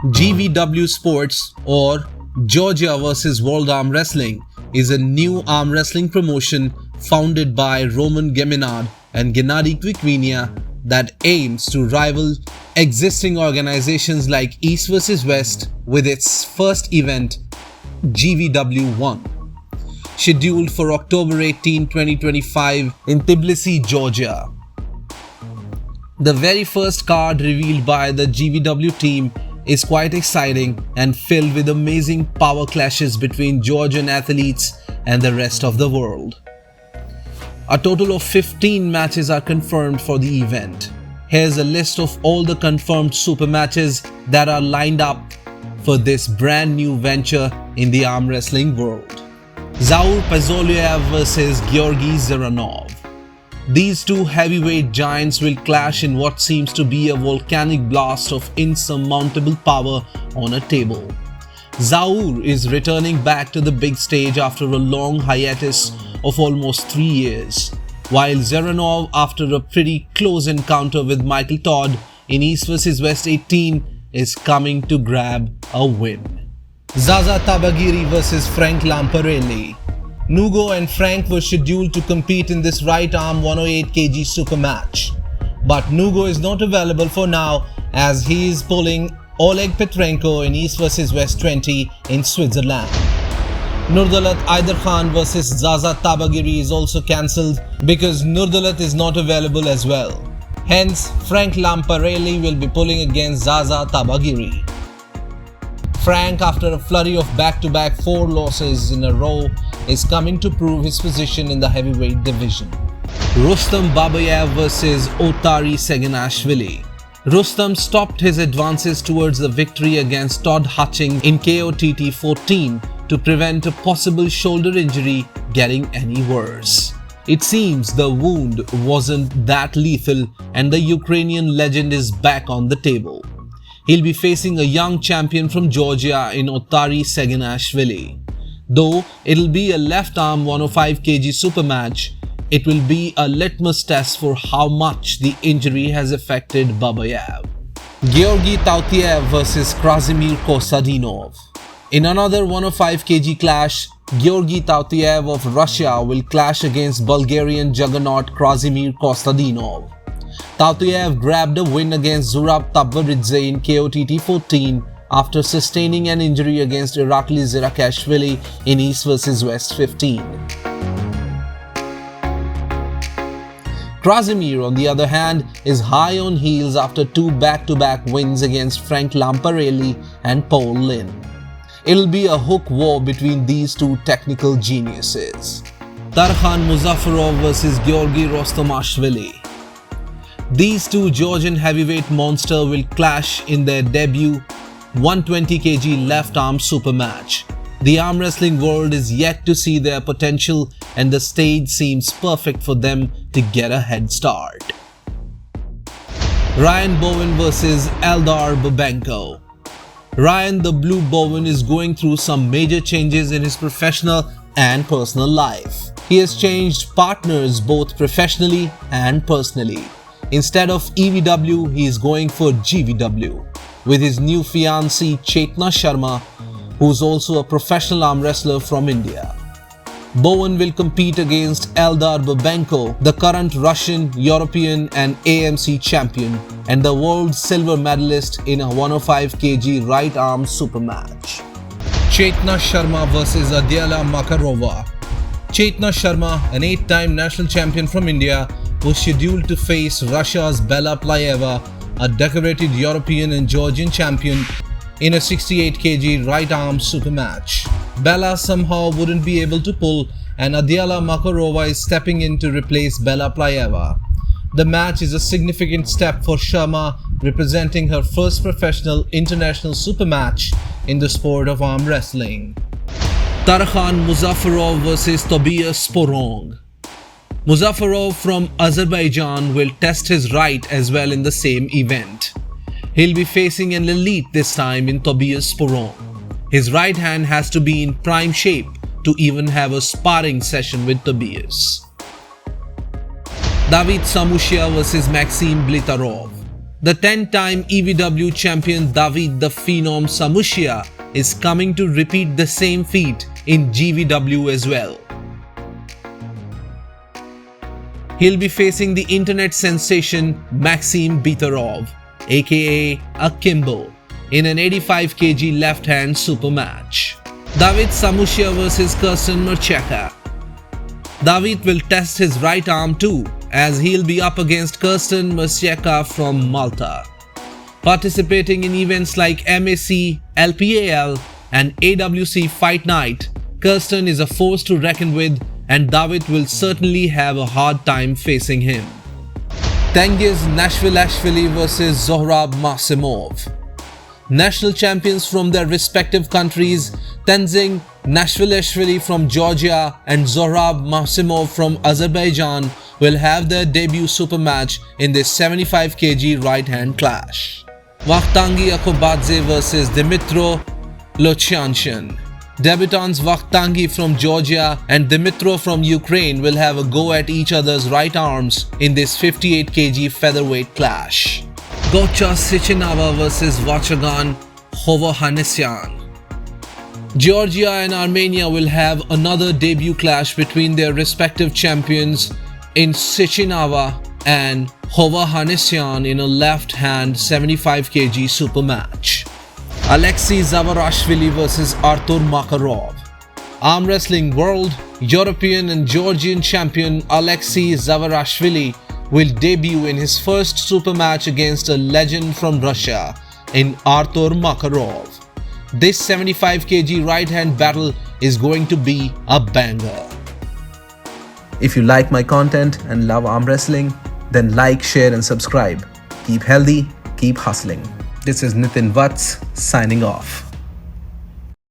GvW Sports, or Georgia vs World Arm Wrestling, is a new arm wrestling promotion founded by Roman Geminard and Gennady Kvikvinia that aims to rival existing organizations like East vs West with its first event, GvW 1. Scheduled for October 18, 2025 in Tbilisi, Georgia. The very first card revealed by the GvW team is quite exciting and filled with amazing power clashes between Georgian athletes and the rest of the world. A total of 15 matches are confirmed for the event. Here's a list of all the confirmed super matches that are lined up for this brand new venture in the arm wrestling world. ZAUR PAIZULAEV vs GEORGI ZERANOV. These two heavyweight giants will clash in what seems to be a volcanic blast of insurmountable power on a table. ZAUR is returning back to the big stage after a long hiatus of almost 3 years, while ZERANOV, after a pretty close encounter with Michael Todd in East vs West 18, is coming to grab a win. Zaza Tabagiri vs Frank Lamparelli. Nugo and Frank were scheduled to compete in this right arm 108 kg super match. But Nugo is not available for now as he is pulling Oleg Petrenko in East vs West 20 in Switzerland. Nurdalat Aidarkhan vs Zaza Tabagiri is also cancelled because Nurdalat is not available as well. Hence, Frank Lamparelli will be pulling against Zaza Tabagiri. Frank, after a flurry of back-to-back 4 losses in a row, is coming to prove his position in the heavyweight division. Rustam BABAEV vs OTARI SAGINASHVILI. Rustam stopped his advances towards the victory against Todd Hutching in KOTT 14 to prevent a possible shoulder injury getting any worse. It seems the wound wasn't that lethal and the Ukrainian legend is back on the table. He'll be facing a young champion from Georgia in OTARI SAGINASHVILI. Though it'll be a left arm 105 kg super match, it will be a litmus test for how much the injury has affected BABAEV. GEORGI TAUTIEV vs KRASIMIR KOSTADINOV. In another 105 kg clash, GEORGI TAUTIEV of Russia will clash against Bulgarian juggernaut KRASIMIR KOSTADINOV. Tautiev grabbed a win against Zurab Tabbaridze in KOTT 14 after sustaining an injury against Irakli Zirakashvili in East vs West 15. Krasimir, on the other hand, is high on heels after 2 back-to-back wins against Frank Lamparelli and Paul Lin. It'll be a hook war between these two technical geniuses. TARKHAN MUZAFAROV vs GEORGY ROSTOMASHVILI. These two Georgian heavyweight monsters will clash in their debut 120 kg left arm super match. The arm wrestling world is yet to see their potential and the stage seems perfect for them to get a head start. Ryan Bowen vs ELDAR BUBENKO. Ryan the Blue Bowen is going through some major changes in his professional and personal life. He has changed partners both professionally and personally. Instead of EVW, he is going for GvW with his new fiancée CHETNA Sharma, who is also a professional arm wrestler from India. Bowen will compete against ELDAR BUBENKO, the current Russian, European and AMC champion and the world silver medalist in a 105 kg right arm super match. CHETNA Sharma vs ADELYA MAKAROVA. CHETNA Sharma, an 8-time national champion from India, was scheduled to face Russia's Bella Playeva, a decorated European and Georgian champion, in a 68 kg right arm super match. Bella somehow wouldn't be able to pull and ADELYA MAKAROVA is stepping in to replace Bella Playeva. The match is a significant step for Sharma, representing her first professional international super match in the sport of arm wrestling. TARKHAN MUZAFAROV vs TOBIAS SPORRONG. Muzafarov from Azerbaijan will test his right as well in the same event. He'll be facing an elite this time in Tobias SPORRONG. His right hand has to be in prime shape to even have a sparring session with Tobias. DAVIT SAMUSHIA vs MAXIM BLITAROV. The 10-time EVW champion David the Phenom SAMUSHIA is coming to repeat the same feat in GvW as well. He'll be facing the internet sensation MAXIM BLITAROV, aka AKIMBO, in an 85 kg left-hand super match. David SAMUSHIA vs Kirsten Mercheka. David will test his right arm too, as he'll be up against Kirsten Mercheka from Malta. Participating in events like MAC, LPAL and AWC Fight Night, Kirsten is a force to reckon with, and David will certainly have a hard time facing him. TANGIZNASHVILI vs ZAUR Maximov. National champions from their respective countries, TANGIZNASHVILI from Georgia and ZAUR Maximov from Azerbaijan will have their debut super match in this 75 kg right-hand clash. Vakhtangi Akobadze vs Dmytro Locyanshin. Debutants Vakhtangi from Georgia and Dmytro from Ukraine will have a go at each other's right arms in this 58 kg featherweight clash. Gocha Sichinava vs Vachagan Hovhannisyan. Georgia and Armenia will have another debut clash between their respective champions in Sichinava and Hovhannisyan in a left-hand 75 kg super match. Alexei Zavarashvili vs Artur Makarov. Arm wrestling world, European and Georgian champion Alexei Zavarashvili will debut in his first super match against a legend from Russia in Artur Makarov. This 75 kg right-hand battle is going to be a banger. If you like my content and love arm wrestling, then like, share and subscribe. Keep healthy, keep hustling. This is Nitin Vats signing off.